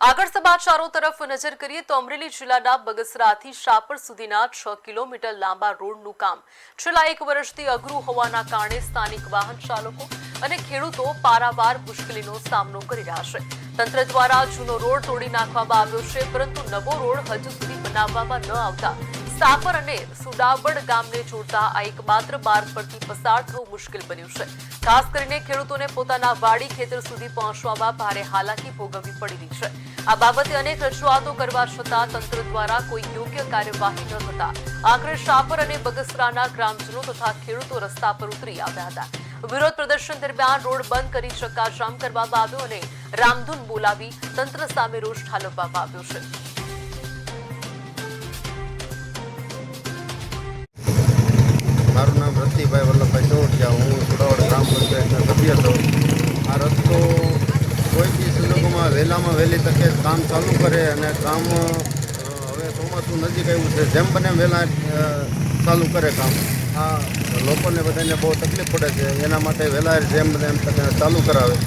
આગળ સમાચારો તરફ નજર કરીએ તો અમરેલી જિલ્લાના બગસરાથી શાપર સુધીના 6 કિલોમીટર લાંબા રોડનું કામ છેલ્લા 1 વર્ષથી અઘરું હોવાના કારણે સ્થાનિક વાહન ચાલકો અને ખેડૂતો પારાવાર મુશ્કેલીનો સામનો કરી રહ્યા છે। તંત્ર દ્વારા જૂનો રોડ તોડી નાખવામાં આવ્યો છે, પરંતુ નવો રોડ હજુ સુધી બનાવવામાં ન આવતા સાપર અને સુડાબડ ગામને જોડતા આ એકમાત્ર માર્ગ પરથી પસાર થવું મુશ્કેલ બન્યું છે। ખાસ કરીને ખેડૂતોને પોતાના વાડી ખેતર સુધી પહોંચવામાં ભારે હાલાકી ભોગવવી પડી રહી છે। આ બાબતે અનેક રજૂઆતો કરવા છતાં તંત્ર દ્વારા કોઈ યોગ્ય કાર્યવાહી ન થતા આખરે શાપર અને બગસરાના ગ્રામજનો તથા ખેડૂતો રસ્તા પર ઉતરી આવ્યા હતા। વિરોધ પ્રદર્શન દરમિયાન રોડ બંધ કરી ચક્કાજામ કરવામાં આવ્યો અને રામધૂન બોલાવી તંત્ર સામે રોષ ઠાલવવામાં આવ્યો છે। મારું નામ રતિભાઈ વલ્લભભાઈ ચોટિયા, હું સુડાવડ ગ્રામ પંચાયતના સભ્ય છું। આ રસ્તો કોઈ બી સંજોગોમાં વહેલામાં વહેલી તકે કામ ચાલુ કરે અને કામ હવે ચોમાસું નજીક આવ્યું છે, જેમ બને વહેલા ચાલુ કરે કામ। આ લોકોને બધાને બહુ તકલીફ પડે છે, એના માટે વહેલા જેમ બને એમ તકે ચાલુ કરાવે।